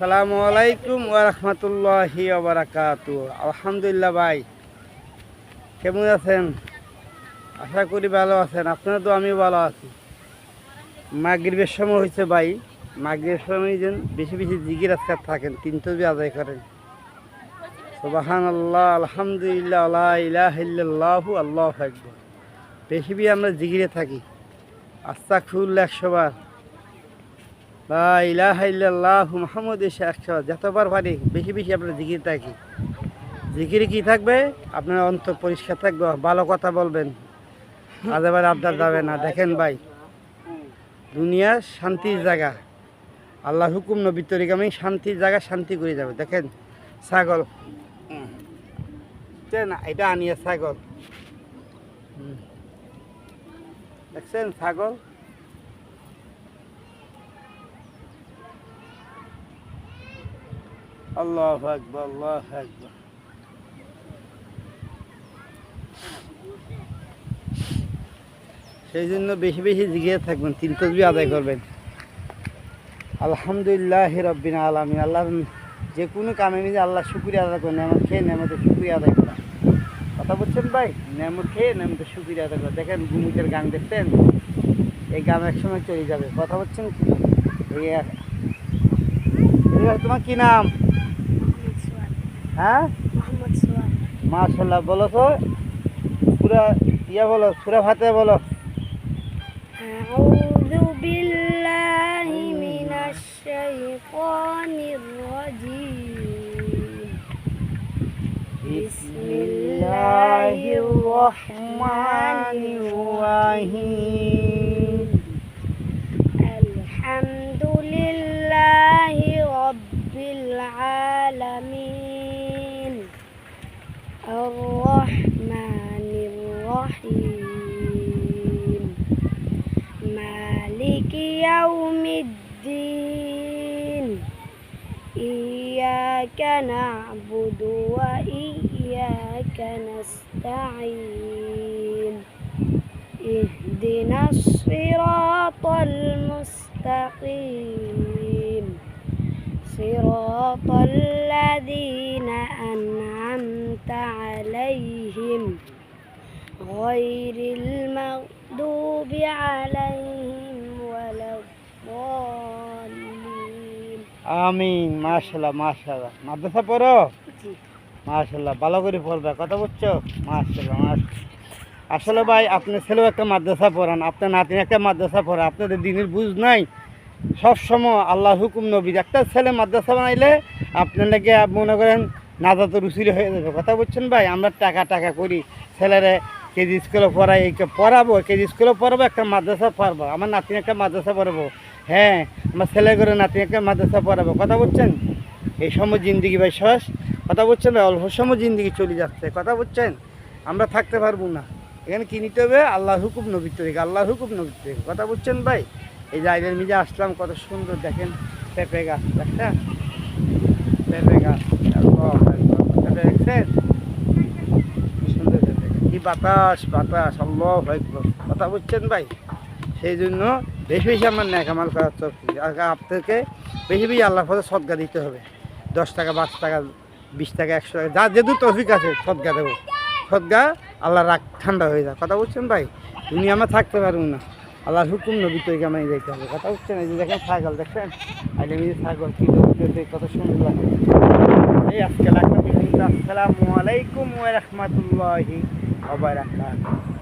আসসালামু আলাইকুম ওয়া রাহমাতুল্লাহি ওয়া বারাকাতুহু। আলহামদুলিল্লাহ ভাই, কেমন আছেন? আশা করি ভালো আছেন। আপনারা তো আমিও ভালো আছি। মাগরিবের সময় হয়েছে ভাই, মাগরিবের সময় যেন বেশি বেশি জিকির আজকার থাকেন, 3 তাসবিহ আদায় করেন। সুবহানাল্লাহ, আলহামদুলিল্লাহ, লা ইলাহা ইল্লাল্লাহু, আল্লাহু আকবার। বেশি বেশি আমরা জিকিরে থাকি। আস্তাগফিরুল্লাহ 100 বার, লা ইলাহা ইল্লাল্লাহু মুহাম্মাদুর রাসূলুল্লাহ 100 বার। যতবার পারি বেশি বেশি আমরা জিকির থাকি। জিকিরে কি থাকবে? আপনার অন্তর পরিষ্কার থাকবে, ভালো কথা বলবেন, আজেবারে আবদার যাবে না। দেখেন ভাই, দুনিয়া শান্তির জায়গা, আল্লাহর হুকুম নবীর তরিকা আমি শান্তির জায়গা, শান্তি করে যাবে। দেখেন ছাগল, না এটা আনিয়ে ছাগল, দেখছেন ছাগল। আল্লাহু আকবার, আল্লাহু আকবার। সেই জন্য বেশি বেশি জিকিরে থাকবেন, 3 তাসবিহ আদায় করবেন। আলহামদুলিল্লাহি রাব্বিল আলামিন। আল্লাহর যে কোনো কামে মিলে আল্লাহ শুকরিয়া আদায় করেন, নেমত খেয়ে নেমতের শুকরিয়া আদায় করা। কথা বলছেন ভাই, নেমত খেয়ে নেমতের শুকরিয়া আদায় করা। দেখেন গুমিতের গান দেখছেন, এই গান এক সময় চলে যাবে। কথা বলছেন কি? তোমার কি নাম? হ্যাঁ, মাশাআল্লাহ। বলো তো পুরা বলো, সূরা ফাতিহা বলো। আউযু বিল্লাহি মিনাশ শাইতানির রাজীম। বিসমিল্লাহির রাহমানির রাহিম। আলহামদুলিল্লাহি রাব্বিল আলামিন। আর-রাহমানির রাহিম। মালিকি ইয়াউমিদ্দিন। ইয়্যাকা না'বুদু ওয়া ইয়্যাকা নাস্তাঈন। ইহদিনাস সিরাতাল মুস্তাকিম। সিরাতাল লাযীনা আন'আমতা আলাইহিম গায়রিল মাগদুবি আলাইহিম ওয়ালাদ-দাল্লিন। আমিন। মাশাআল্লাহ, মাশাআল্লাহ। মাদ্রাসা পড়ো? মাশাআল্লাহ, ভালো করে পড়বে। কথা বুঝছো? মাশাআল্লাহ, মাশাআল্লাহ। আসলে ভাই, আপনার ছেলেও একটা মাদ্রাসা পড়ান, আপনার নাতিন একটা মাদ্রাসা পড়া। আপনাদের দিনের বুঝ নাই, সবসময় আল্লাহর হুকুম নবীর। একটা ছেলে মাদ্রাসা বানাইলে আপনার লেগে মনে করেন নাজাত রুচির হয়ে যাবে। কথা বলছেন ভাই, আমরা টাকা করি, ছেলেরে কেজি স্কুলে পড়াই, পড়াবো, কেজি স্কুলে পড়াবো, একটা মাদ্রাসা পড়বো। আমার নাতিন একটা মাদ্রাসা পড়াবো। হ্যাঁ, আমার ছেলে করে নাতিন একটা মাদ্রাসা পড়াবো। কথা বলছেন? এই সময় জিন্দিগি ভাই শেষ। কথা বলছেন ভাই, অল্প সময় জিন্দিগি চলে যাচ্ছে। কথা বলছেন? আমরা থাকতে পারবো না। এখানে কি নিতে হবে? আল্লাহর হুকুম নবীর তরিকা, আল্লাহর হুকুম নবীর তরিকা। কথা বলছেন ভাই? এই জায়গার মিজে আসলাম, কত সুন্দর দেখেন পেঁপে গাছ, দেখছেন? পেঁপে গাছ, পেঁপে দেখছেন? সুন্দর পেঁপে গাছ, কি বাতাস, বাতাস, আল্লাহু আকবার। কথা বলছেন ভাই? সেই জন্য বেশি বেশি আমার ন্যাক আমাল করার তৌফিক। আপনাকে বেশি বেশি আল্লাহর পথে সদকা দিতে হবে। 10 টাকা, 5 টাকা, 20 টাকা, 100 টাকা, যা যেহেতু তৌফিক আছে সদকা দেবো। সদকা আল্লাহ রাগ ঠান্ডা হয়ে যায়। কথা বলছেন ভাই? দুনিয়া আমরা থাকতে পারবো না, আল্লাহর হুকুম নবীর তরিকা আমায় যাইতে হবে। কথা বলছেন? এই যে দেখেন ছাগল, দেখছেন? আইলে মিলে ছাগল কি দেখতে কত সুন্দর লাগে। এই আজকে লাগলো। আসসালামু আলাইকুম ওয়া রাহমাতুল্লাহি ওয়া বারাকাতুহু।